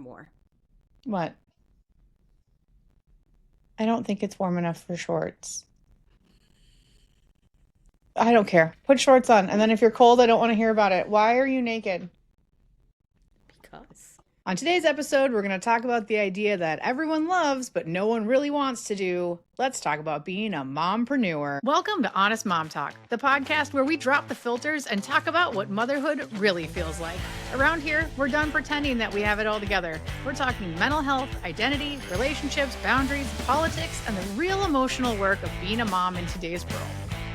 more. What? I don't think it's warm enough for shorts. I don't care. Put shorts on. And then if you're cold, I don't want to hear about it. Why are you naked? Because. On today's episode, we're going to talk about the idea that everyone loves, but no one really wants to do. Let's talk about being a mompreneur. Welcome to Honest Mom Talk, the podcast where we drop the filters and talk about what motherhood really feels like. Around here, we're done pretending that we have it all together. We're talking mental health, identity, relationships, boundaries, politics, and the real emotional work of being a mom in today's world.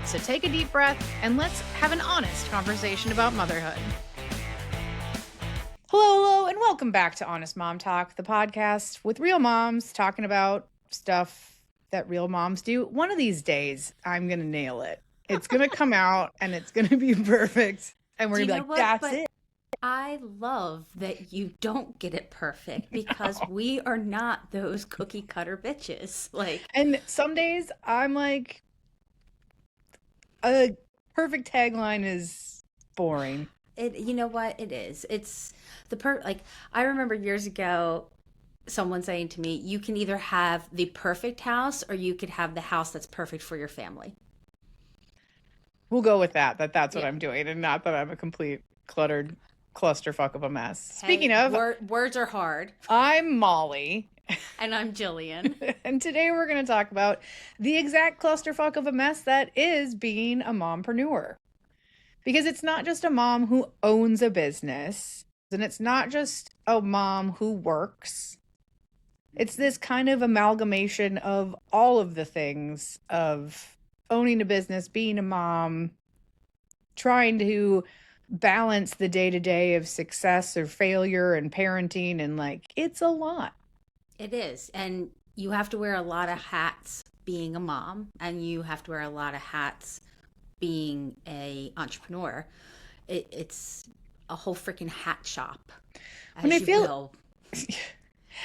So take a deep breath and let's have an honest conversation about motherhood. Hello, and welcome back to Honest Mom Talk, the podcast with real moms talking about stuff that real moms do. One of these days, I'm going to nail it. It's going to come out and it's going to be perfect. And we're going to be like, that's it. I love that you don't get it perfect because we are not those cookie cutter bitches. And some days I'm like, a perfect tagline is boring. You know what it is? It's I remember years ago someone saying to me, you can either have the perfect house or you could have the house that's perfect for your family. We'll go with that's what I'm doing, and not that I'm a complete cluttered clusterfuck of a mess. Speaking of, words are hard. I'm Molly. And I'm Jillian. And today we're going to talk about the exact clusterfuck of a mess that is being a mompreneur. Because it's not just a mom who owns a business, and it's not just a mom who works. It's this kind of amalgamation of all of the things of owning a business, being a mom, trying to balance the day-to-day of success or failure and parenting, and it's a lot. It is. And you have to wear a lot of hats being a mom, and you have to wear a lot of hats being a entrepreneur. It's a whole freaking hat shop. When I feel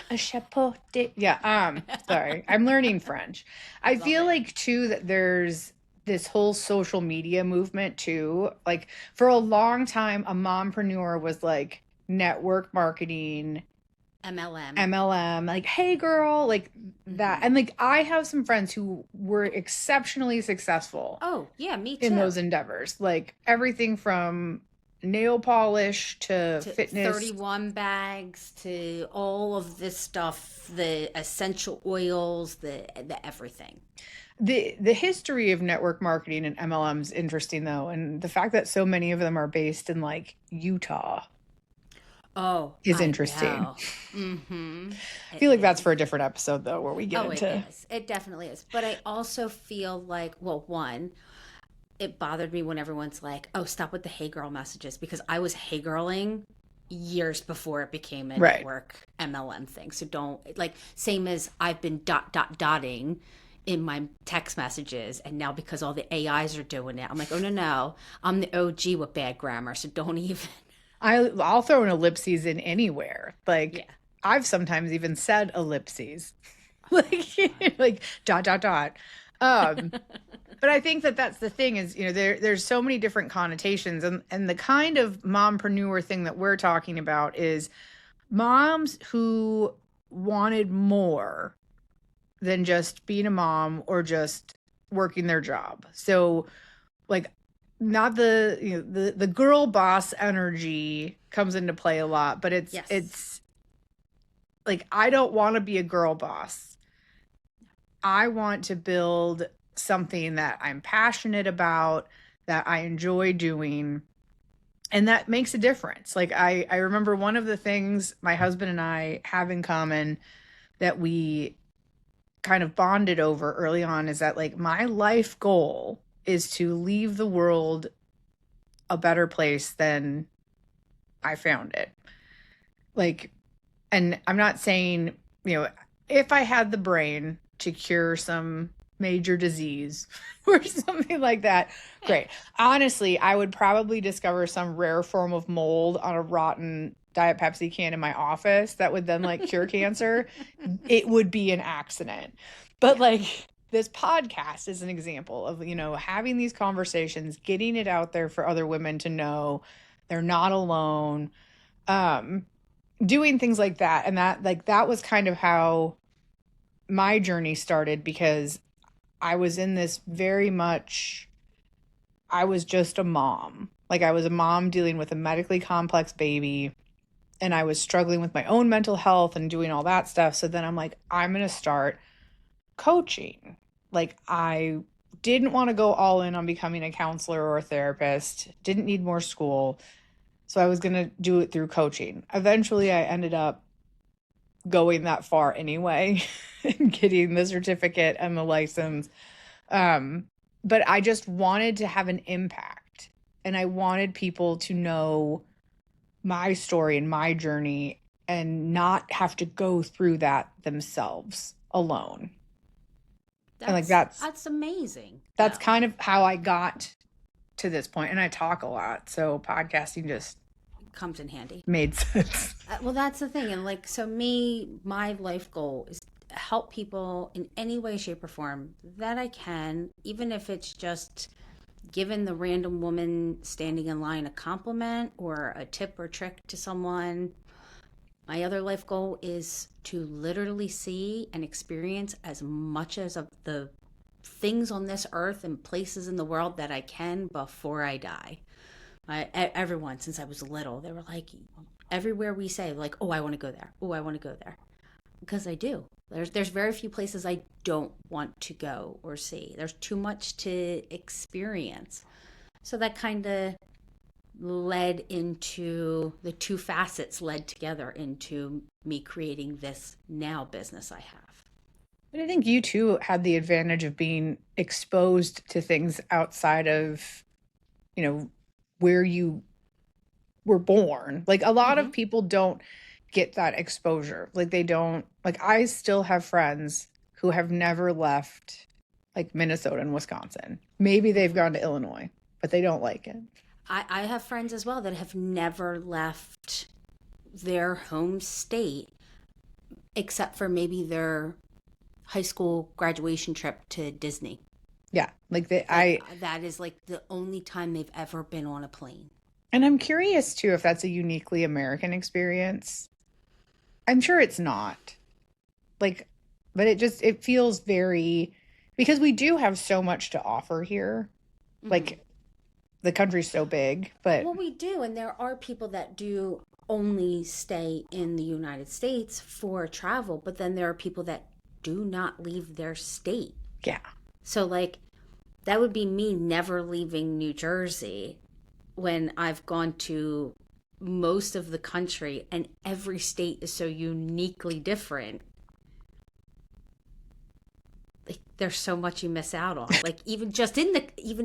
a chapeau de... Yeah, sorry. I'm learning French. I feel like too that there's this whole social media movement too. Like for a long time, a mompreneur was like network marketing, MLM, like, hey girl, like that. And like I have some friends who were exceptionally successful. Oh, yeah, me too. In those endeavors. Like everything from nail polish to fitness. 31 bags to all of this stuff, the essential oils, the everything. The history of network marketing and MLM is interesting though, and the fact that so many of them are based in like Utah. Is interesting. Mm-hmm. I feel like that's for a different episode though, where we get into. It is. It definitely is. But I also feel like, well, one, it bothered me when everyone's like, "Oh, stop with the hey girl messages," because I was hey girling years before it became a network MLM thing. So don't same as I've been dotting in my text messages, and now because all the AIs are doing it, I'm like, oh no, I'm the OG with bad grammar, so don't even. I'll throw an ellipses in anywhere. I've sometimes even said ellipses, like dot. But I think that's the thing is, there's so many different connotations, and the kind of mompreneur thing that we're talking about is moms who wanted more than just being a mom or just working their job. So not the girl boss energy comes into play a lot, but it's like, I don't want to be a girl boss. I want to build something that I'm passionate about, that I enjoy doing, and that makes a difference. Like I remember one of the things my husband and I have in common that we kind of bonded over early on is that my life goal is to leave the world a better place than I found it. And I'm not saying, if I had the brain to cure some major disease or something like that, great. Honestly, I would probably discover some rare form of mold on a rotten Diet Pepsi can in my office that would then cure cancer. It would be an accident. But this podcast is an example of, having these conversations, getting it out there for other women to know they're not alone. doing things like that. And that was kind of how my journey started, because I was in this very much, I was just a mom. Like, I was a mom dealing with a medically complex baby, and I was struggling with my own mental health and doing all that stuff. So then I'm like, I'm going to start coaching. Like, I didn't want to go all in on becoming a counselor or a therapist, didn't need more school. So I was going to do it through coaching. Eventually, I ended up going that far anyway and getting the certificate and the license. But I just wanted to have an impact, and I wanted people to know my story and my journey and not have to go through that themselves alone. And like That's amazing. that's Though. kind of how I got to this point. And I talk a lot, so podcasting just Comes in handy. made sense. Well, that's the thing. And like, so my life goal is to help people in any way, shape, or form that I can, even if it's just giving the random woman standing in line a compliment or a tip or trick to someone. My other life goal is to literally see and experience as much as of the things on this earth and places in the world that I can before I die. Everyone, since I was little, they were like, everywhere we say, like, oh, I want to go there. Oh, I want to go there. Because I do. There's very few places I don't want to go or see. There's too much to experience. So that kind of led into the two facets led together into me creating this now business I have. And I think you too had the advantage of being exposed to things outside of, where you were born. Like, a lot Mm-hmm. of people don't get that exposure. Like, they don't, like, I still have friends who have never left like Minnesota and Wisconsin. Maybe they've Mm-hmm. gone to Illinois, but they don't like it. I have friends as well that have never left their home state except for maybe their high school graduation trip to Disney. Yeah. Like Like that is like the only time they've ever been on a plane. and I'm curious too if that's a uniquely American experience. I'm sure it's not. Like, but it feels very, because we do have so much to offer here. Mm-hmm. Like, the country's so big, but Well, we do, and there are people that do only stay in the United States for travel, but then there are people that do not leave their state. yeah. So, like, that would be me never leaving New Jersey when I've gone to most of the country, and every state is so uniquely different. Like, there's so much you miss out on. Like, even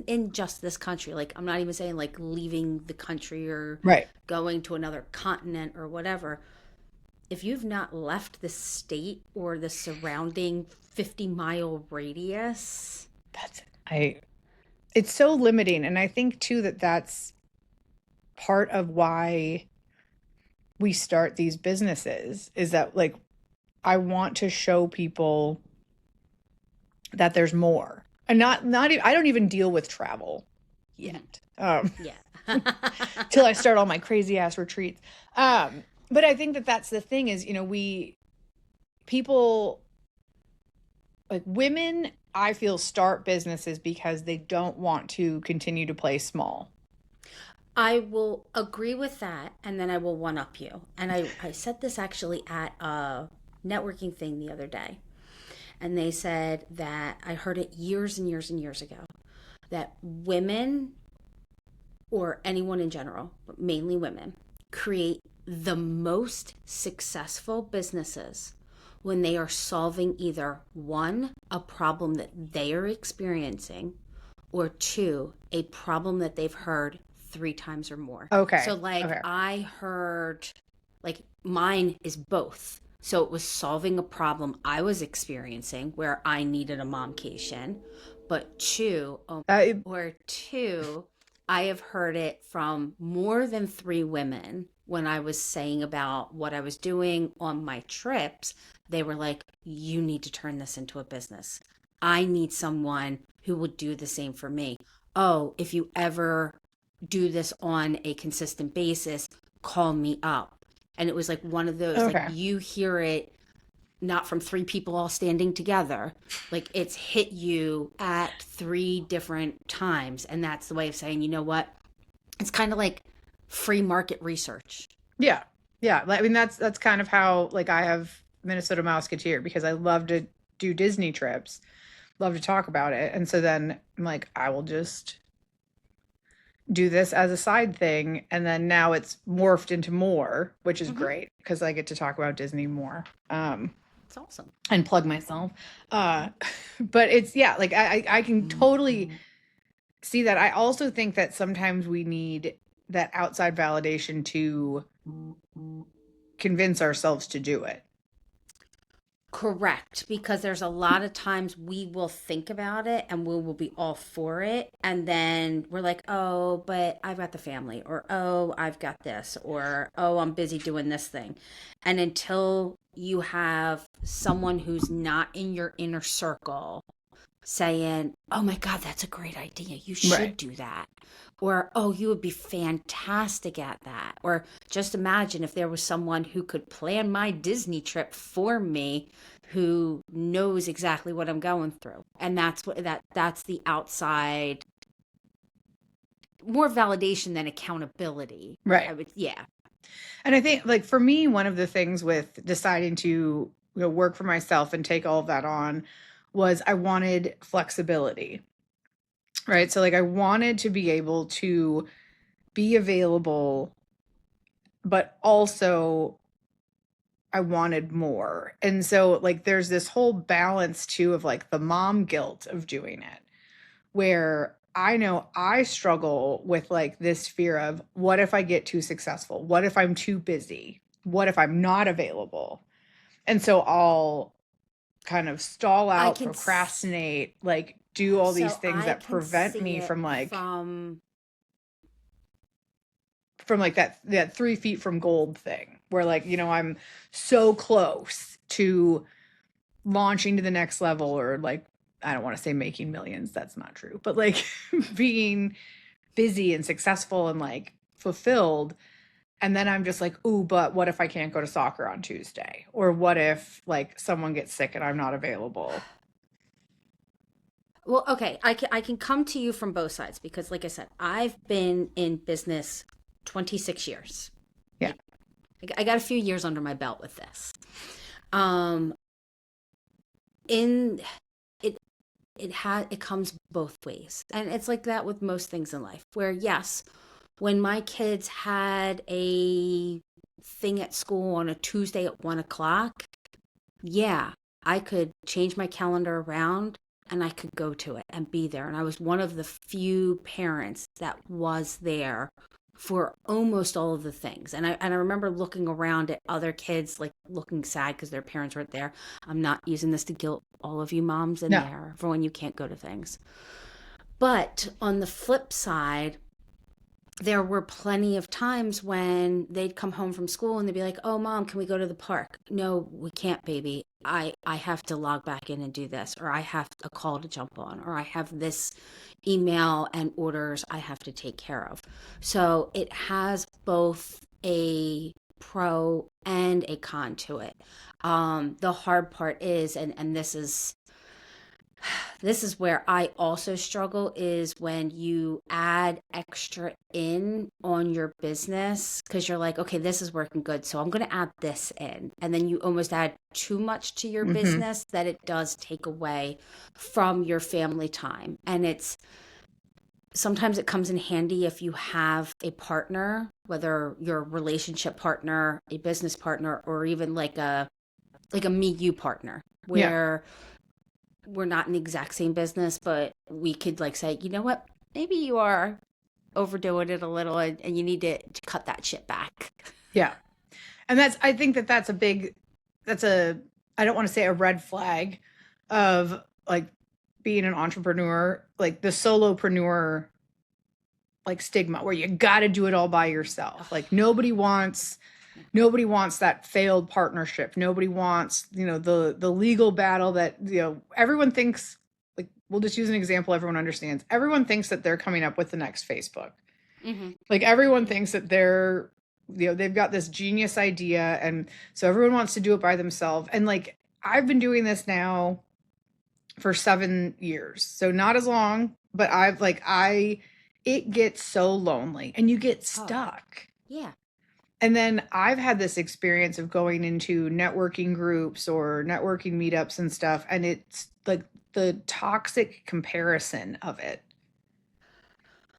in just this country. Like, I'm not even saying like leaving the country or Right. going to another continent or whatever. If you've not left the state or the surrounding 50-mile radius, That's I it's so limiting, and I think too that that's part of why we start these businesses, is that, like, I want to show people that there's more. And I don't even deal with travel yet. yeah. Till I start all my crazy ass retreats. But I think that that's the thing is, people, like, women, I feel, start businesses because they don't want to continue to play small. I will agree with that, and then I will one up you. And I said this actually at a networking thing the other day. And they said that I heard it years and years and years ago that women, or anyone in general, but mainly women, create the most successful businesses when they are solving either one, a problem that they are experiencing, or two, a problem that they've heard 3 times or more. Okay. So, like, Okay. I heard, like, mine is both. So it was solving a problem I was experiencing where I needed a momcation. But two, I have heard it from more than 3 women when I was saying about what I was doing on my trips. They were like, you need to turn this into a business. I need someone who would do the same for me. Oh, if you ever do this on a consistent basis, call me up. And it was like one of those, like Okay. you hear it not from three people all standing together. Like it's hit you at three different times. And that's the way of saying, you know what? It's kind of like free market research. Yeah. Yeah. I mean, that's kind of how, like, I have Minnesota Mouseketeer because I love to do Disney trips, love to talk about it. And so then I'm like, I will just do this as a side thing. And then now it's morphed into more, which is Mm-hmm. great because I get to talk about Disney more. It's awesome. And plug myself. Uh, but it's, yeah, like I can totally see that. I also think that sometimes we need that outside validation to convince ourselves to do it. Correct, because there's a lot of times we will think about it and we will be all for it. And then we're like, oh, but I've got the family, or oh, I've got this, or oh, I'm busy doing this thing. And until you have someone who's not in your inner circle saying, oh my God, that's a great idea. You Right. should do that. Or, oh, you would be fantastic at that. Or just imagine if there was someone who could plan my Disney trip for me who knows exactly what I'm going through. And that's the outside, more validation than accountability. Right. I would, yeah. And I think, like, for me, one of the things with deciding to, work for myself and take all of that on was I wanted flexibility. Right. So, like, I wanted to be able to be available, but also I wanted more. And so, like, there's this whole balance too of like the mom guilt of doing it, where I know I struggle with like this fear of what if I get too successful? What if I'm too busy? What if I'm not available? And so I'll kind of stall I out, can, procrastinate, like do all these so things I that can prevent see me it from from, like that 3 feet from gold thing where, like, I'm so close to launching to the next level, or like, I don't want to say making millions, that's not true, but like being busy and successful and like fulfilled. And then I'm just like, ooh, but what if I can't go to soccer on Tuesday? Or what if like someone gets sick and I'm not available? well, okay, I can come to you from both sides because, like I said, I've been in business 26 years. Yeah. Yeah, I got a few years under my belt with this. Um, in it, it comes both ways, and it's like that with most things in life. Where yes, when my kids had a thing at school on a Tuesday at 1 o'clock, yeah, I could change my calendar around and I could go to it and be there. And I was one of the few parents that was there for almost all of the things. And I remember looking around at other kids, like looking sad because their parents weren't there. I'm not using this to guilt all of you moms in No. there for when you can't go to things. But on the flip side, there were plenty of times when they'd come home from school and they'd be like, "Oh, mom, can we go to the park?" "No, we can't, baby. I have to log back in and do this, or I have a call to jump on, or I have this email and orders I have to take care of." So it has both a pro and a con to it. The hard part is, and this is where I also struggle, is when you add extra in on your business because you're like, okay, this is working good, so I'm going to add this in. And then you almost add too much to your Mm-hmm. business that it does take away from your family time. And it's sometimes it comes in handy if you have a partner, whether your relationship partner, a business partner, or even like a me you partner, Yeah. where we're not in the exact same business, but we could like say, you know what, maybe you are overdoing it a little, and you need to cut that shit back. Yeah. And I think that's a big, I don't want to say a red flag of like being an entrepreneur, like the solopreneur, like stigma where you got to do it all by yourself. Like nobody wants that failed partnership. Nobody wants, the legal battle that, everyone thinks, like, we'll just use an example everyone understands. Everyone thinks that they're coming up with the next Facebook. Mm-hmm. Like everyone thinks that they're they've got this genius idea, and so everyone wants to do it by themselves. And like, I've been doing this now for 7 years, so not as long, but it gets so lonely and you get Oh, stuck. yeah. And then I've had this experience of going into networking groups or networking meetups and stuff, and it's like the toxic comparison of it.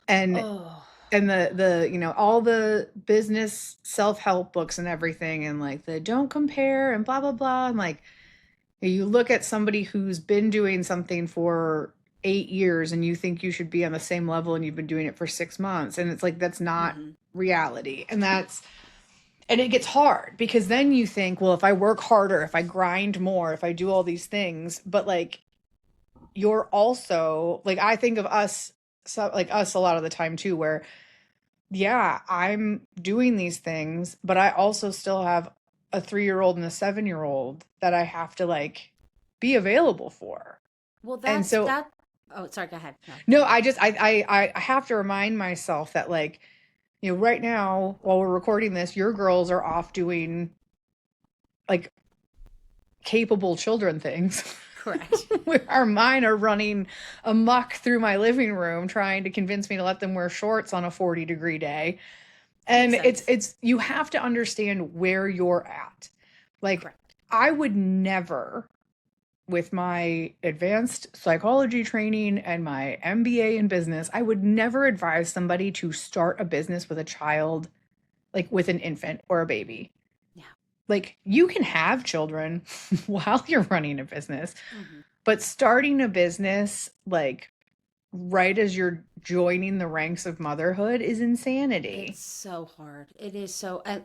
And Oh, all the business self-help books and everything, and like the don't compare and blah blah blah, and like you look at somebody who's been doing something for 8 years and you think you should be on the same level and you've been doing it for 6 months, and it's like that's not hmm reality. And it gets hard because then you think, well, if I work harder, if I grind more, if I do all these things, but like you're also like, I think of us, so like us a lot of the time too, where yeah, I'm doing these things, but I also still have a 3-year-old and a 7-year-old that I have to like be available for. well, And that's so, that. Oh, sorry. Go ahead. No. no, I have to remind myself that like, right now while we're recording this, your girls are off doing like capable children things. Correct. Where our mine are running amok through my living room trying to convince me to let them wear shorts on a 40-degree day. And Makes sense. it's you have to understand where you're at. Like, Correct. I would never, with my advanced psychology training and my MBA in business, I would never advise somebody to start a business with a child, like with an infant or a baby. Yeah. Like, you can have children while you're running a business, hmm but starting a business like right as you're joining the ranks of motherhood is It's insanity. so hard. It is so. And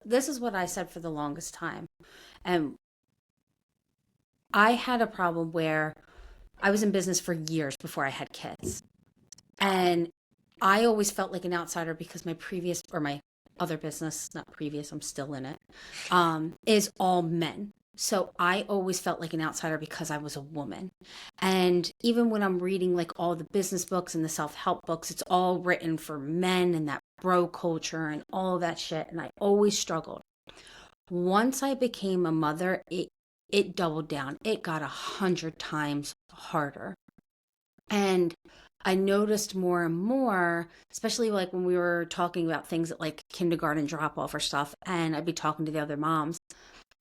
this is what I said for the longest time. And I had a problem where I was in business for years before I had kids. And I always felt like an outsider because my previous or my other business, not previous, I'm still in it, is all men. So I always felt like an outsider because I was a woman. And even when I'm reading like all the business books and the self-help books, it's all written for men and that bro culture and all of that shit. And I always struggled. Once I became a mother, it doubled down. It got 100 times harder. And I noticed more and more, especially like when we were talking about things at like kindergarten drop off or stuff, and I'd be talking to the other moms.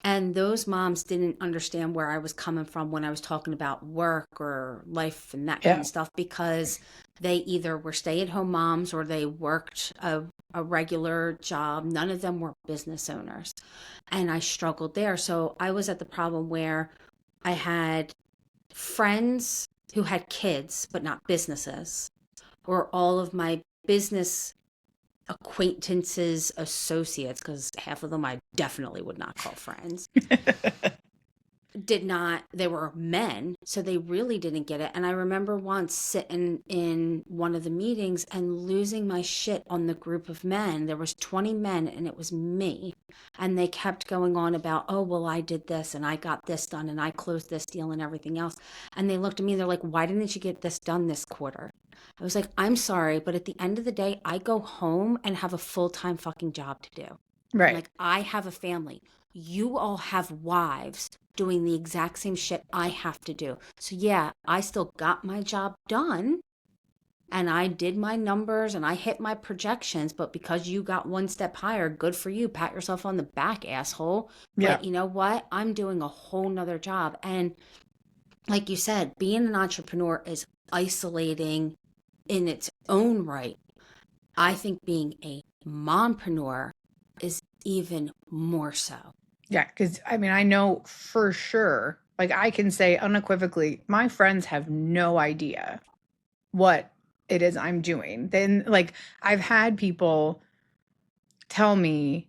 And those moms didn't understand where I was coming from when I was talking about work or life and that kind Yeah. of stuff because they either were stay at home moms or they worked a regular job. None of them were business owners. And I struggled there. So I was at the problem where I had friends who had kids but not businesses, or all of my business acquaintances, associates, because half of them I definitely would not call friends, did not, they were men, so they really didn't get it. And I remember once sitting in one of the meetings and losing my shit on the group of men. There was 20 men and it was me. And they kept going on about, oh, well, I did this and I got this done and I closed this deal and everything else. And they looked at me and they're like, why didn't you get this done this quarter? I was like, I'm sorry, but at the end of the day, I go home and have a full-time fucking job to do. I'm Right. like, I have a family. You all have wives doing the exact same shit I have to do. So, yeah, I still got my job done and I did my numbers and I hit my projections. But because you got one step higher, good for you. Pat yourself on the back, asshole. Yeah. But you know what? I'm doing a whole nother job. And like you said, being an entrepreneur is isolating in its own right. I think being a mompreneur is even more so. Yeah. Cause I mean, I know for sure, like I can say unequivocally, my friends have no idea what it is I'm doing. Then, like, I've had people tell me,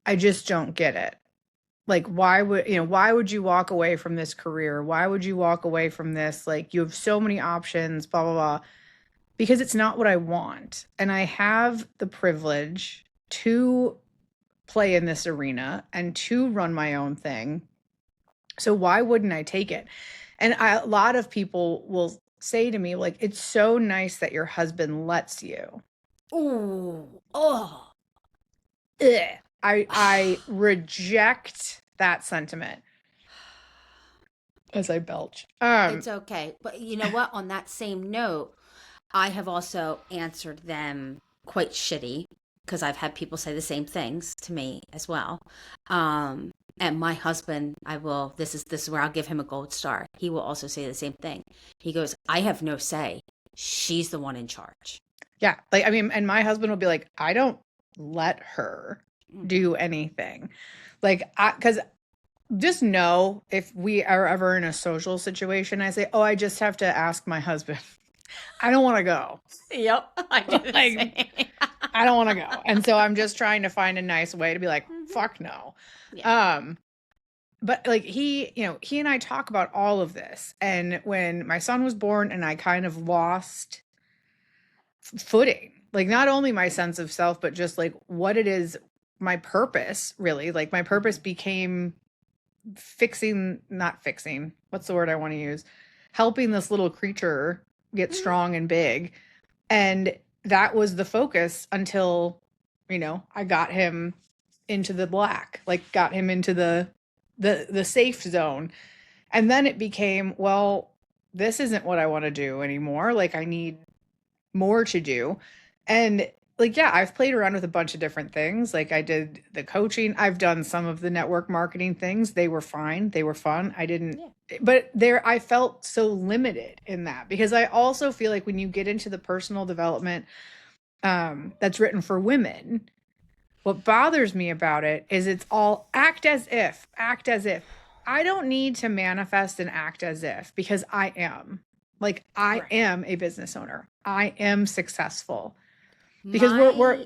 I just don't get it. Like, why would you walk away from this career? Why would you walk away from this? Like, you have so many options, blah, blah, blah. Because it's not what I want. And I have the privilege to play in this arena and to run my own thing. So why wouldn't I take it? And a lot of people will say to me, like, it's so nice that your husband lets you. Oh, oh. ugh, I reject that sentiment as I belch. It's okay. But you know what? On that same note, I have also answered them quite shitty because I've had people say the same things to me as well. And my husband, this is where I'll give him a gold star. He will also say the same thing. He goes, I have no say. She's the one in charge. Yeah, like I mean, and my husband will be like, I don't let her do anything. Like, because just know if we are ever in a social situation, I say, oh, I just have to ask my husband. I don't want to go. Yep. I do the Like, same. I don't want to go. And so I'm just trying to find a nice way to be like, fuck no. Yeah. But like he and I talk about all of this. And when my son was born and I kind of lost footing, like not only my sense of self, but just like what it is, my purpose really, like my purpose became not fixing, what's the word I want to use? Helping this little creature get strong and big. And that was the focus until, I got him into the black, like got him into the safe zone. And then it became, well, this isn't what I want to do anymore. Like I need more to do. And like, yeah, I've played around with a bunch of different things. Like I did the coaching, I've done some of the network marketing things. They were fine. They were fun. But I felt so limited in that because I also feel like when you get into the personal development that's written for women, what bothers me about it is it's all act as if. I don't need to manifest and act as if because I am. Like I am a business owner. I am successful. Because we're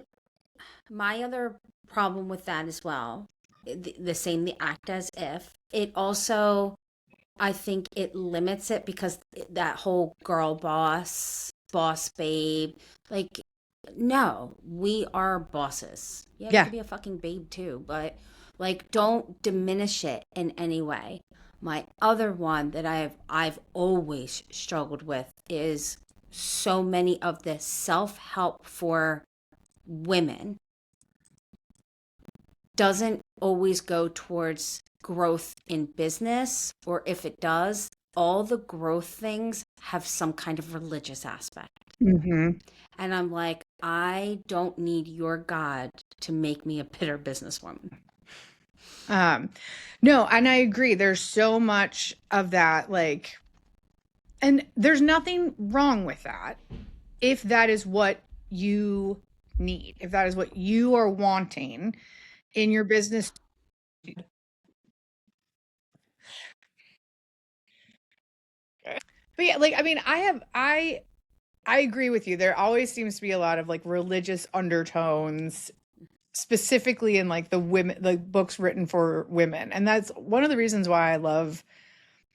My other problem with that as well, the same, the act as if, it also, I think it limits it because that whole girl boss babe, like, no, we are bosses. Yeah, you yeah. could be a fucking babe too, but like, don't diminish it in any way. My other one that I've always struggled with is so many of the self-help for women doesn't always go towards growth in business, or if it does, all the growth things have some kind of religious aspect. Mm-hmm. And I'm like, I don't need your God to make me a better businesswoman. No, and I agree. There's so much of that, like, and there's nothing wrong with that if that is what you need, if that is what you are wanting in your business. But yeah, like I mean, I agree with you. There always seems to be a lot of like religious undertones, specifically in like the books written for women. And that's one of the reasons why I love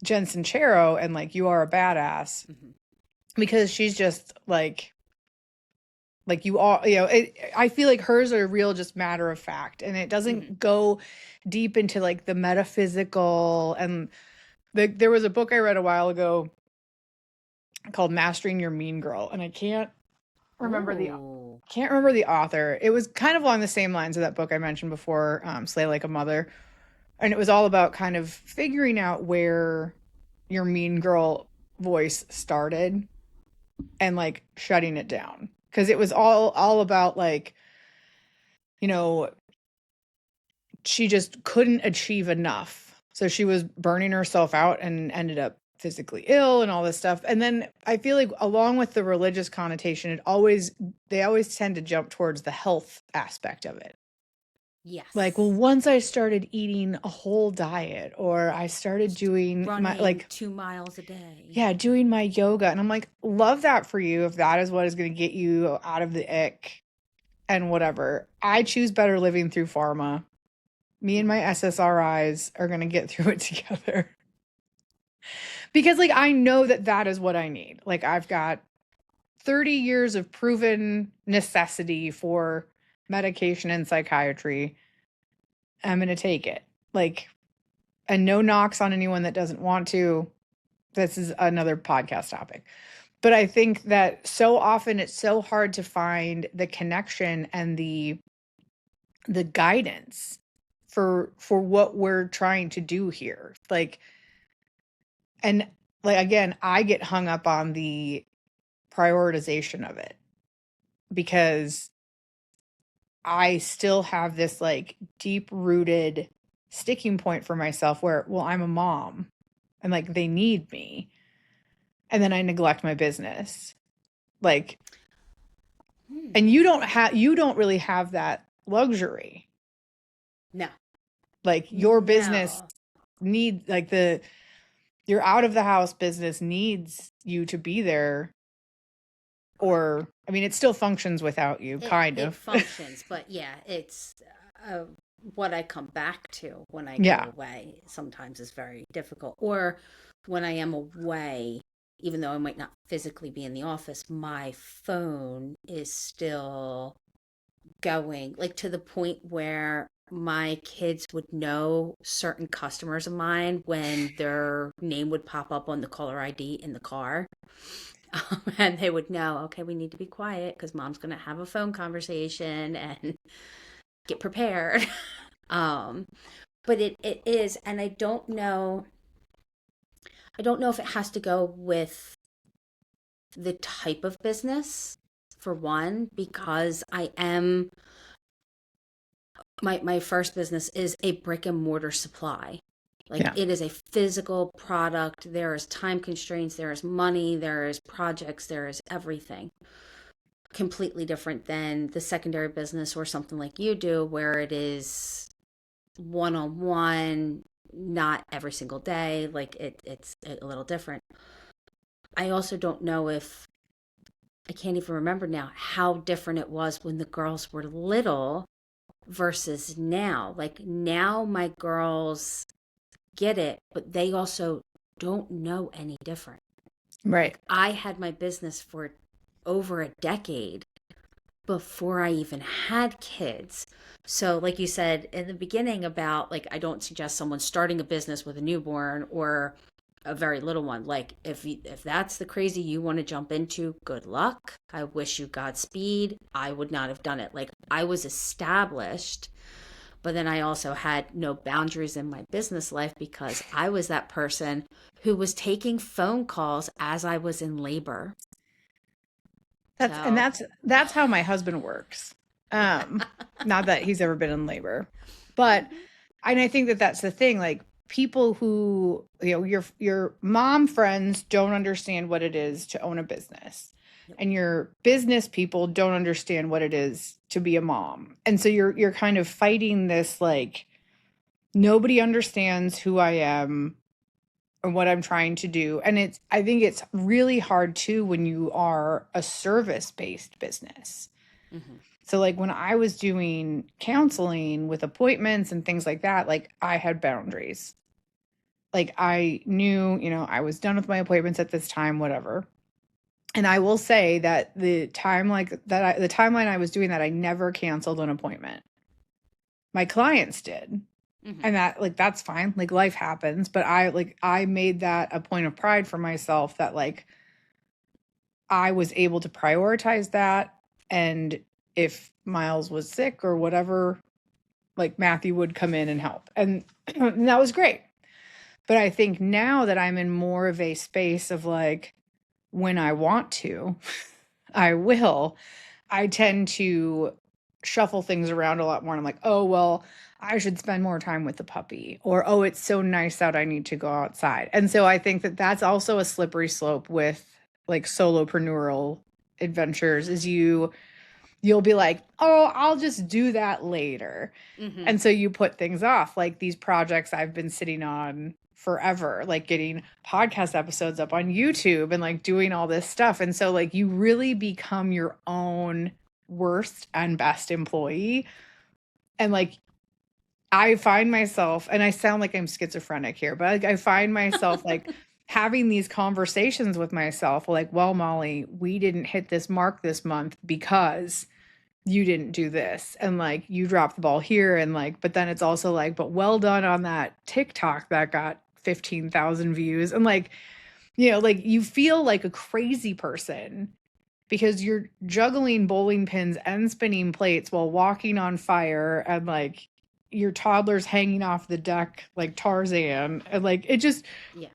Jen Sincero and like You Are a Badass, Mm-hmm. because she's just like you all, I feel like hers are real, just matter of fact. And it doesn't Mm-hmm. go deep into like the metaphysical. And there was a book I read a while ago called Mastering Your Mean Girl. And I remember the Ooh. can't remember the author. It was kind of along the same lines of that book I mentioned before, Slay Like a Mother. And it was all about kind of figuring out where your mean girl voice started and like shutting it down. Because it was all about like, you know, she just couldn't achieve enough. So she was burning herself out and ended up physically ill and all this stuff. And then I feel like along with the religious connotation, they always tend to jump towards the health aspect of it. Yes. Like, well, once I started eating a whole diet, or I started doing running my 2 miles a day. yeah, doing my yoga. And I'm like, love that for you if that is what is going to get you out of the ick and whatever. I choose better living through pharma. Me and my SSRIs are going to get through it together. Because like I know that is what I need. Like I've got 30 years of proven necessity for medication and psychiatry. I'm going to take it. Like, and no knocks on anyone that doesn't want to. This is another podcast topic. But I think that so often it's so hard to find the connection and the the guidance for what we're trying to do here. Like, and like, again, I get hung up on the prioritization of it because I still have this like deep rooted sticking point for myself where, well, I'm a mom and like they need me. And then I neglect my business. Like, and you don't really have that luxury. No. Like your business No. need like your out of the house business needs you to be there, or I mean it still functions without you, kind It of. functions, but yeah, it's what I come back to when I go Yeah. away sometimes is very difficult. Or when I am away, even though I might not physically be in the office, my phone is still going, like to the point where my kids would know certain customers of mine when their name would pop up on the caller ID in the car. And they would know, okay, we need to be quiet because mom's going to have a phone conversation and get prepared. um, but it is, and I don't know if it has to go with the type of business for one, because I am my first business is a brick and mortar supply. Like Yeah. it is a physical product. There is time constraints, there is money, there is projects, there is everything. Completely different than the secondary business or something like you do, where it is one on one, not every single day. Like it's a little different. I also don't know if I can't even remember now how different it was when the girls were little versus now. Like now, my girls get it, but they also don't know any different. Right. Like I had my business for over a decade before I even had kids. So, like you said in the beginning about like, I don't suggest someone starting a business with a newborn or a very little one. Like, if that's the crazy you want to jump into, good luck. I wish you Godspeed. I would not have done it. Like, I was established, but then I also had no boundaries in my business life because I was that person who was taking phone calls as I was in labor. That's and So, that's how my husband works. Not that he's ever been in labor, but and I think that that's the thing. Like people who your mom friends don't understand what it is to own a business, yep. and your business people don't understand what it is to be a mom, and so you're kind of fighting this like nobody understands who I am and what I'm trying to do. And I think it's really hard too when you are a service-based business. Mm-hmm. So like when I was doing counseling with appointments and things like that, like I had boundaries. Like I knew, I was done with my appointments at this time, whatever. And I will say that the timeline I was doing that, I never canceled an appointment. My clients did. Mm-hmm. And that's fine. Like life happens, but I made that a point of pride for myself that like I was able to prioritize that. And if Miles was sick or whatever, like Matthew would come in and help. And, and that was great. But I think now that I'm in more of a space of like, when I want to, I will, I tend to shuffle things around a lot more. And I'm like, oh, well, I should spend more time with the puppy, or, oh, it's so nice out, I need to go outside. And so I think that that's also a slippery slope with like solopreneurial adventures is you'll be like, oh, I'll just do that later. Mm-hmm. And so you put things off, like these projects I've been sitting on forever, like getting podcast episodes up on YouTube and like doing all this stuff. And so like you really become your own worst and best employee. And like I find myself, and I sound like I'm schizophrenic here, but I find myself like having these conversations with myself like, well, Molly, we didn't hit this mark this month because you didn't do this, and like you dropped the ball here, and like but then it's also like, but well done on that TikTok that got 15,000 views, and like like you feel like a crazy person because you're juggling bowling pins and spinning plates while walking on fire, and like your toddler's hanging off the deck like Tarzan, and like it just, Yeah.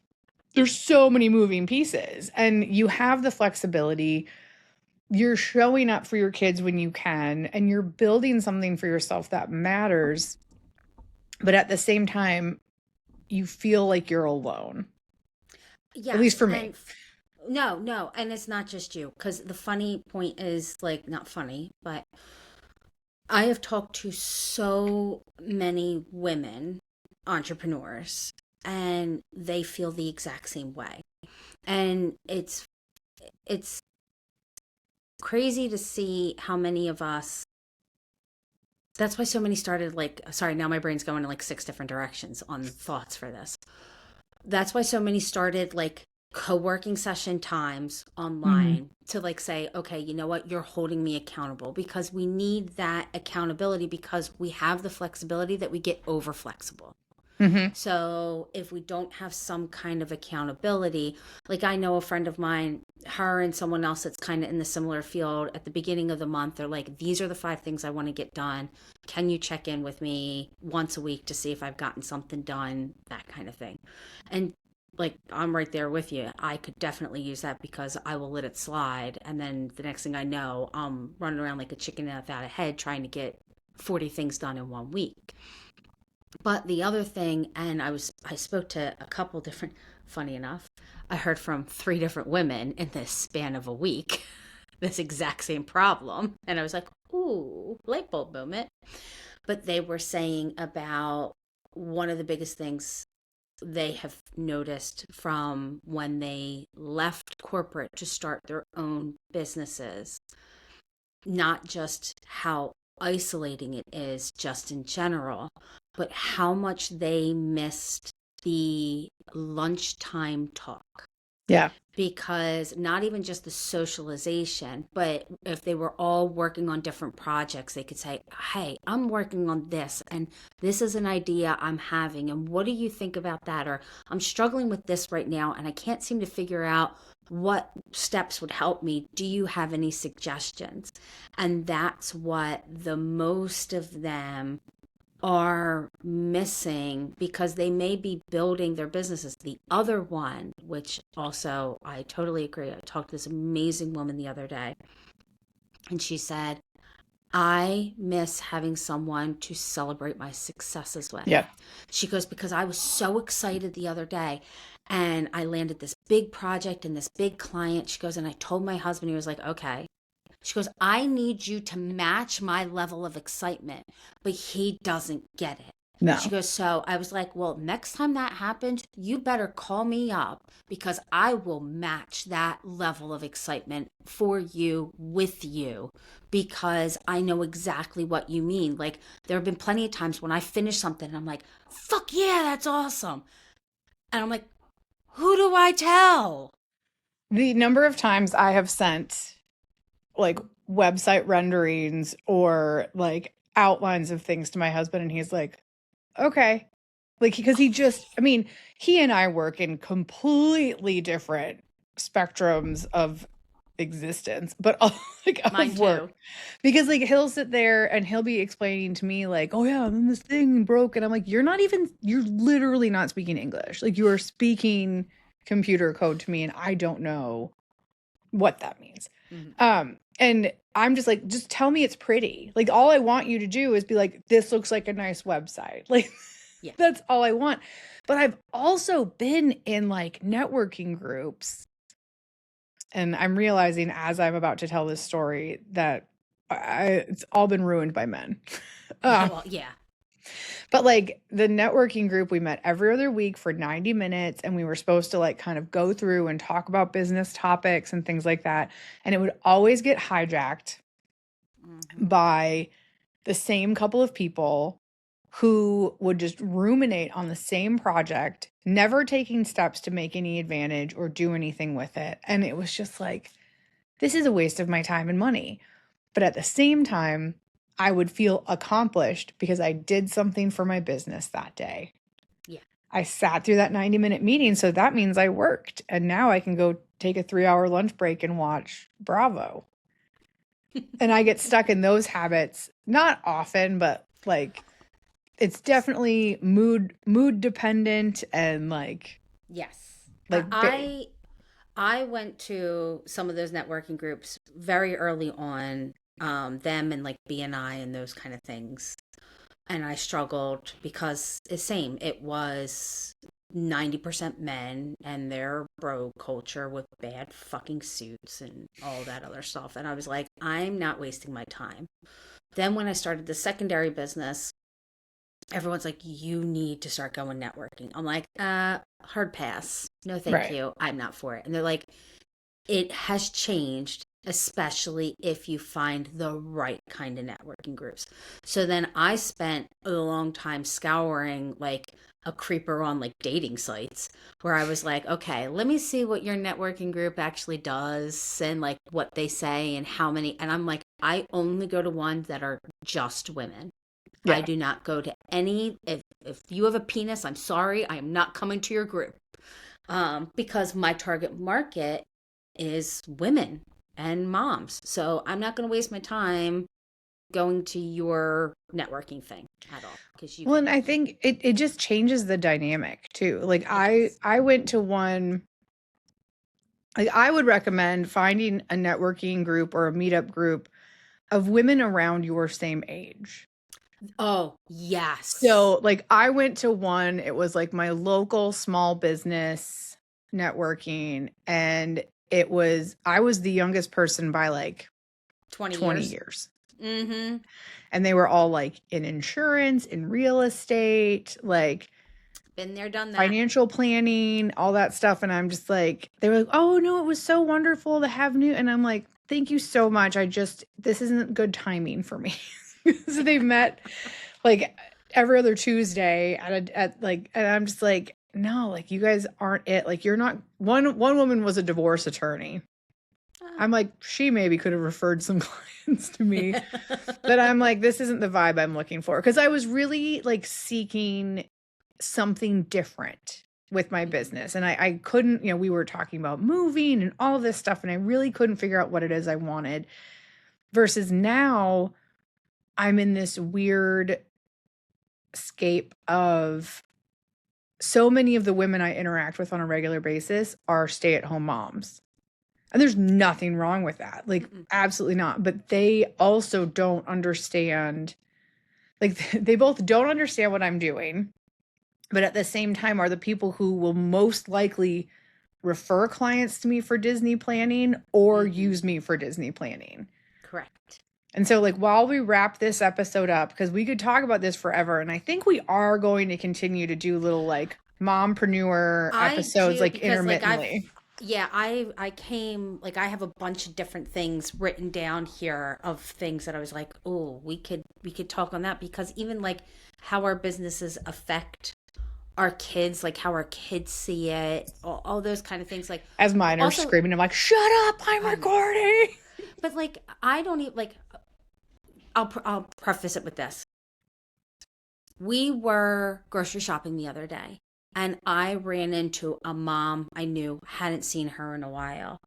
there's so many moving pieces, and you have the flexibility. You're showing up for your kids when you can, and you're building something for yourself that matters. But at the same time, you feel like you're alone. At least Yes. for me. No, no. And it's not just you. Because the funny point is, like, not funny, but I have talked to so many women entrepreneurs, and they feel the exact same way. And it's crazy to see how many of us, that's why so many started, like, sorry, now my brain's going in like six different directions on thoughts for this. That's why so many started like co-working session times Mhm. online to like say, okay, you know what, you're holding me accountable, because we need that accountability, because we have the flexibility that we get over flexible. Mhm. So if we don't have some kind of accountability, like I know a friend of mine, her and someone else that's kind of in the similar field, at the beginning of the month, they're like, these are the 5 things I want to get done. Can you check in with me once a week to see if I've gotten something done? That kind of thing. And like, I'm right there with you. I could definitely use that, because I will let it slide. And then the next thing I know, I'm running around like a chicken without a head trying to get 40 things done in 1 week. But the other thing, and I spoke to a couple different, funny enough, I heard from 3 different women in this span of a week this exact same problem. And I was like, ooh, light bulb moment. But they were saying about one of the biggest things they have noticed from when they left corporate to start their own businesses, not just how isolating it is just in general, but how much they missed the lunchtime talk. Yeah. Because not even just the socialization, but if they were all working on different projects, they could say, hey, I'm working on this, and this is an idea I'm having, and what do you think about that? Or I'm struggling with this right now, and I can't seem to figure out what steps would help me. Do you have any suggestions? And that's what the most of them are missing, because they may be building their businesses. The other one, which also I totally agree, I talked to this amazing woman the other day, and she said, I miss having someone to celebrate my successes with. Yeah. She goes, because I was so excited the other day, and I landed this big project and this big client. She goes, and I told my husband, he was like, okay. She goes, I need you to match my level of excitement, but he doesn't get it. She No. goes, so I was like, well, next time that happens, you better call me up, because I will match that level of excitement for you, with you, because I know exactly what you mean. Like, there have been plenty of times when I finish something and I'm like, fuck yeah, that's awesome. And I'm like, who do I tell? The number of times I have sent like website renderings or like outlines of things to my husband, and he's like, okay. Like, because he just, I mean, he and I work in completely different spectrums of existence, but like Mine of work. too. Because like he'll sit there and he'll be explaining to me like, oh yeah, and then this thing broke, and I'm like, you're literally not speaking English. Like, you are speaking computer code to me, and I don't know what that means. Mhm. And I'm just like, just tell me it's pretty. Like, all I want you to do is be like, this looks like a nice website. Like, Yeah. that's all I want. But I've also been in like networking groups, and I'm realizing as I'm about to tell this story that it's all been ruined by men. Yeah. Uh, Well, yeah. but like the networking group, we met every other week for 90 minutes, and we were supposed to like kind of go through and talk about business topics and things like that. And it would always get hijacked Hmm. by the same couple of people who would just ruminate on the same project, never taking steps to make any advantage or do anything with it. And it was just like, this is a waste of my time and money. But at the same time, I would feel accomplished because I did something for my business that day. Yeah. I sat through that 90-minute meeting. So that means I worked. And now I can go take a 3-hour lunch break and watch Bravo. And I get stuck in those habits, not often, but like it's definitely mood dependent and like Yes. like I went to some of those networking groups very early on, them and like BNI and those kind of things. And I struggled because it's same. It was 90% men and their bro culture with bad fucking suits and all that other stuff. And I was like, I'm not wasting my time. Then when I started the secondary business, everyone's like, you need to start going networking. I'm like, hard pass. No, thank right. you. I'm not for it. And they're like, it has changed, especially if you find the right kind of networking groups. So then I spent a long time scouring like a creeper on like dating sites where I was like, okay, let me see what your networking group actually does and like what they say and how many. And I'm like, I only go to ones that are just women. I Yeah. do not go to any. If you have a penis, I'm sorry, I am not coming to your group, because my target market is women and moms. So I'm not going to waste my time going to your networking thing at all because you Well, can. and I think it just changes the dynamic too. Like It does. I went to one, like I would recommend finding a networking group or a meetup group of women around your same age. Oh yes. So, like, I went to one, it was like my local small business networking, and I was the youngest person by like 20 20 years. years. Mm-hmm. And they were all like in insurance, in real estate, like Been there, done that. financial planning, all that stuff. And I'm just like, they were like, oh no, it was so wonderful to have new. And I'm like, thank you so much. This isn't good timing for me. So they met like every other Tuesday and I'm just like, no, like you guys aren't it. Like you're not one woman was a divorce attorney. Ah. I'm like, she maybe could have referred some clients to me. But I'm like, this isn't the vibe I'm looking for. Cause I was really like seeking something different with my business. And I couldn't, we were talking about moving and all this stuff, and I really couldn't figure out what it is I wanted. Versus now I'm in this weird scape of so many of the women I interact with on a regular basis are stay-at-home moms. And there's nothing wrong with that. Like, absolutely not. But they also don't understand, like, they both don't understand what I'm doing, but at the same time are the people who will most likely refer clients to me for Disney planning or use me for Disney planning. Correct. And so, like, while we wrap this episode up, because we could talk about this forever, and I think we are going to continue to do little, like, mompreneur I episodes, do like, because like intermittently. I have a bunch of different things written down here of things that I was like, oh, we could talk on that because even like how our businesses affect our kids, like how our kids see it, all those kind of things. Like As mine are also, screaming, I'm like, shut up, I'm recording. but like I don't even like. I'll preface it with this. We were grocery shopping the other day, and I ran into a mom I knew, hadn't seen her in a while.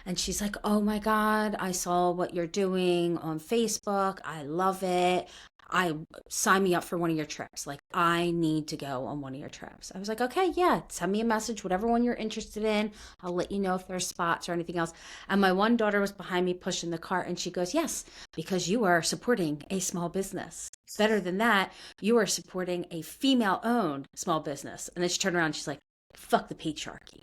And she's like, oh my God, I saw what you're doing on Facebook. I love it. I sign me up for one of your trips. Like, I need to go on one of your trips. I was like, okay, yeah, send me a message, whatever one you're interested in. I'll let you know if there's spots or anything else. And my one daughter was behind me pushing the cart, and she goes, yes, because you are supporting a small business. Better than that, you are supporting a female owned small business. And then she turned around and she's like, fuck the patriarchy.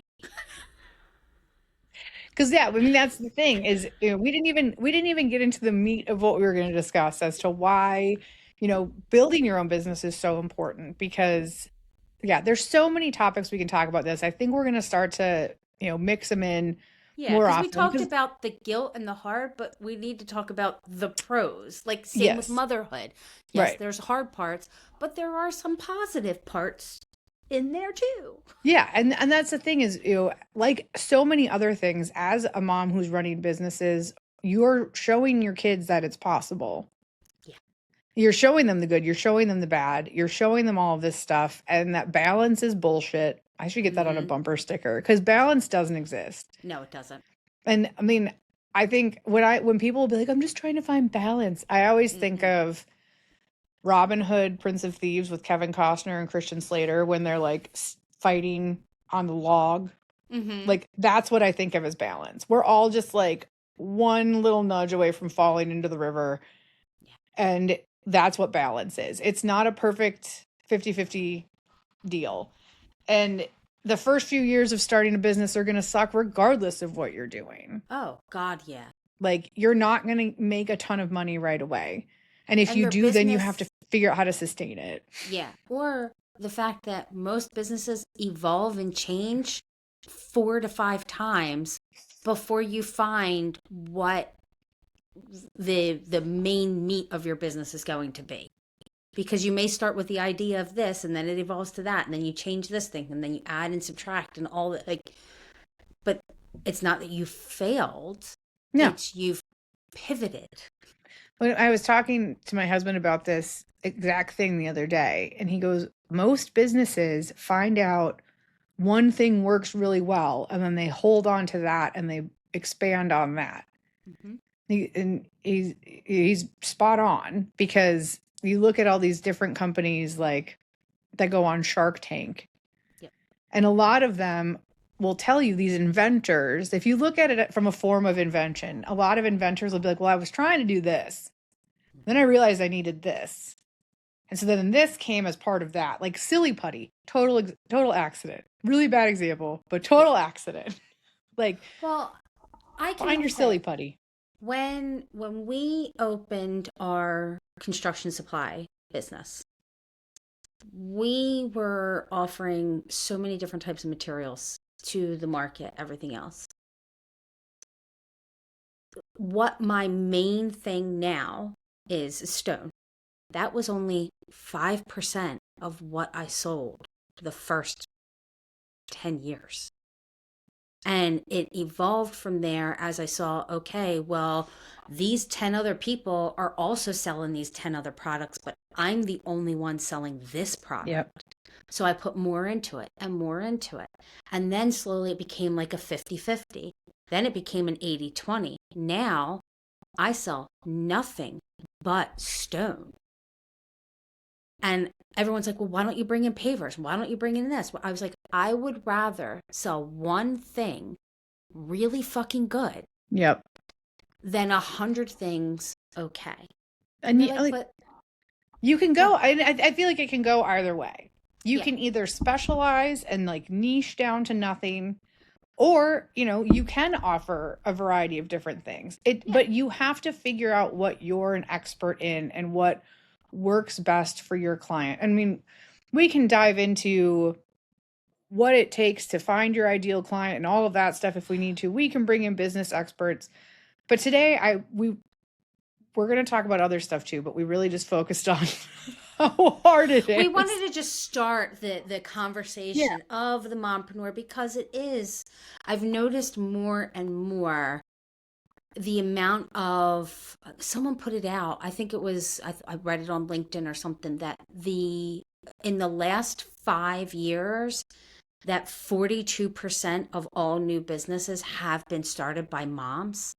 Because yeah, I mean that's the thing is we didn't even get into the meat of what we were going to discuss as to why building your own business is so important. Because yeah, there's so many topics we can talk about this. I think we're going to start to mix them in Yeah, more because we often. talked about the guilt and the hard, but we need to talk about the pros. Like, same with Yes, motherhood. Yes, right. there's hard parts, but there are some positive parts in there too. Yeah, and that's the thing is, like so many other things, as a mom who's running businesses, you're showing your kids that it's possible. Yeah. You're showing them the good, you're showing them the bad, you're showing them all of this stuff, and that balance is bullshit. I should get that on a bumper sticker because balance doesn't exist. No, it doesn't. And I mean, I think when people will be like, I'm just trying to find balance, I always think of Robin Hood, Prince of Thieves with Kevin Costner and Christian Slater when they're like fighting on the log. Like that's what I think of as balance. We're all just like one little nudge away from falling into the river. And that's what balance is. It's not a perfect 50-50 deal. And the first few years of starting a business are going to suck regardless of what you're doing. Oh, God, yeah. Like you're not going to make a ton of money right away. And if you do, then you have to figure out how to sustain it. Yeah. Or the fact that most businesses evolve and change 4 to 5 times before you find what the main meat of your business is going to be. Because you may start with the idea of this and then it evolves to that and then you change this thing and then you add and subtract and all that, like, but it's not that you failed. No. It's you've pivoted. When I was talking to my husband about this exact thing the other day, and he goes, most businesses find out one thing works really well and then they hold on to that and they expand on that. And he's spot on, because you look at all these different companies like that go on Shark Tank. Yep. And a lot of them will tell you, these inventors, if you look at it from a form of invention, a lot of inventors will be like, well, I was trying to do this. Then I realized I needed this. And so then this came as part of that, like silly putty, total accident, really bad example, but total accident. Like, well, I can find your silly putty. When we opened our construction supply business, we were offering so many different types of materials to the market, everything else. What my main thing now is stone. That was only 5% of what I sold the first 10 years. And it evolved from there as I saw, okay, well, these 10 other people are also selling these 10 other products, but I'm the only one selling this product. Yep. So I put more into it and more into it. And then slowly it became like a 50-50. Then it became an 80-20. Now I sell nothing but stone. And everyone's like, well, why don't you bring in pavers? Why don't you bring in this? Well, I was like, I would rather sell one thing really fucking good. Yep. Than 100 things okay. And you can go, I feel like it can go either way. You can either specialize and like niche down to nothing, or, you can offer a variety of different things. But you have to figure out what you're an expert in and what works best for your client. I mean, we can dive into what it takes to find your ideal client and all of that stuff if we need to. We can bring in business experts. But today we're going to talk about other stuff too, but we really just focused on how hard it is. We wanted to just start the conversation of the mompreneur, because it is, I've noticed more and more the amount of, someone put it out, I think it was, I read it on LinkedIn or something, that in the last 5 years, that 42% of all new businesses have been started by moms.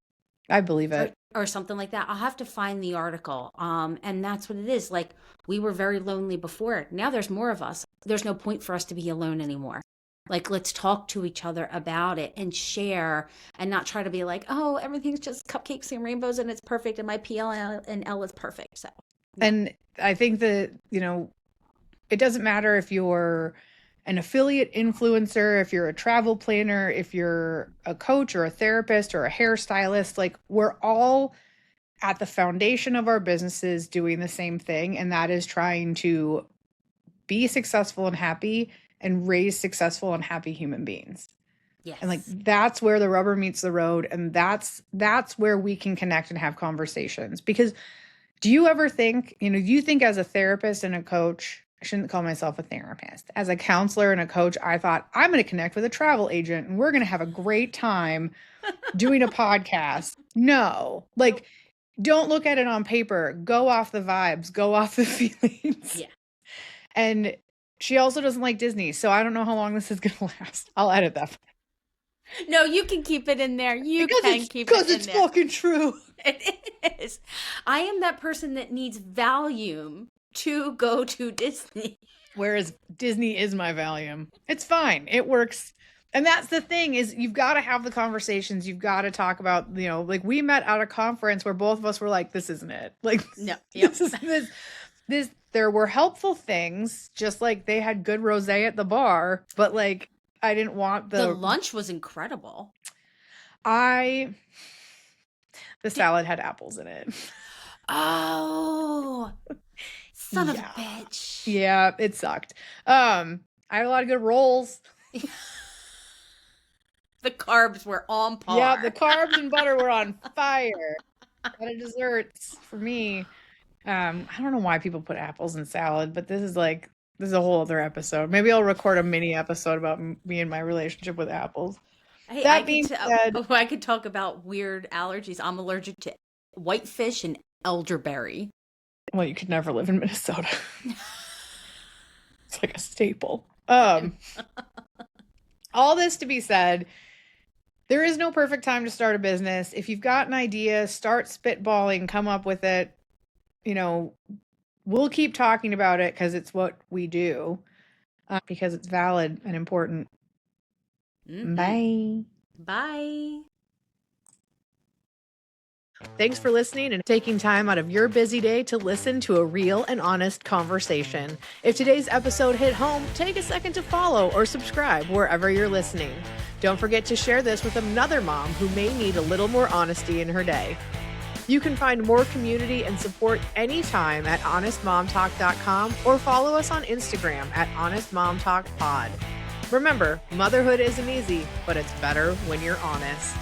I believe it. Or something like that. I'll have to find the article. And that's what it is. Like, we were very lonely before. Now there's more of us. There's no point for us to be alone anymore. Like, let's talk to each other about it and share, and not try to be like, oh, everything's just cupcakes and rainbows and it's perfect and my PL and L is perfect. So, and I think that, it doesn't matter if you're an affiliate influencer, if you're a travel planner, if you're a coach or a therapist or a hairstylist, like, we're all at the foundation of our businesses doing the same thing. And that is trying to be successful and happy and raise successful and happy human beings. Yes. And like, that's where the rubber meets the road. And that's where we can connect and have conversations. Because do you ever think, you think as a therapist and a coach, I shouldn't call myself a therapist, as a counselor and a coach, I thought, I'm going to connect with a travel agent and we're going to have a great time doing a podcast. No, like, don't look at it on paper. Go off the vibes. Go off the feelings. Yeah. And she also doesn't like Disney, so I don't know how long this is going to last. I'll edit that. No, you can keep it in there. Because it's fucking true. It is. I am that person that needs Valium to go to Disney. Whereas Disney is my Valium. It's fine. It works. And that's the thing is you've got to have the conversations. You've got to talk about, like we met at a conference where both of us were like, this isn't it. Like, no, yep. this, there were helpful things, just like they had good rosé at the bar, but like, I didn't want the lunch was incredible. The salad had apples in it. Oh, son of a bitch. Yeah, it sucked. I had a lot of good rolls. The carbs were on par. Yeah, the carbs and butter were on fire. A lot of desserts for me. I don't know why people put apples in salad, but this is a whole other episode. Maybe I'll record a mini episode about me and my relationship with apples. Hey, I could talk about weird allergies. I'm allergic to whitefish and elderberry. Well, you could never live in Minnesota. It's like a staple. All this to be said, there is no perfect time to start a business. If you've got an idea, start spitballing, come up with it. We'll keep talking about it because it's what we do, because it's valid and important. Mm-hmm. Bye. Thanks for listening and taking time out of your busy day to listen to a real and honest conversation. If today's episode hit home, take a second to follow or subscribe wherever you're listening. Don't forget to share this with another mom who may need a little more honesty in her day. You can find more community and support anytime at honestmomtalk.com or follow us on Instagram at honestmomtalkpod. Remember, motherhood isn't easy, but it's better when you're honest.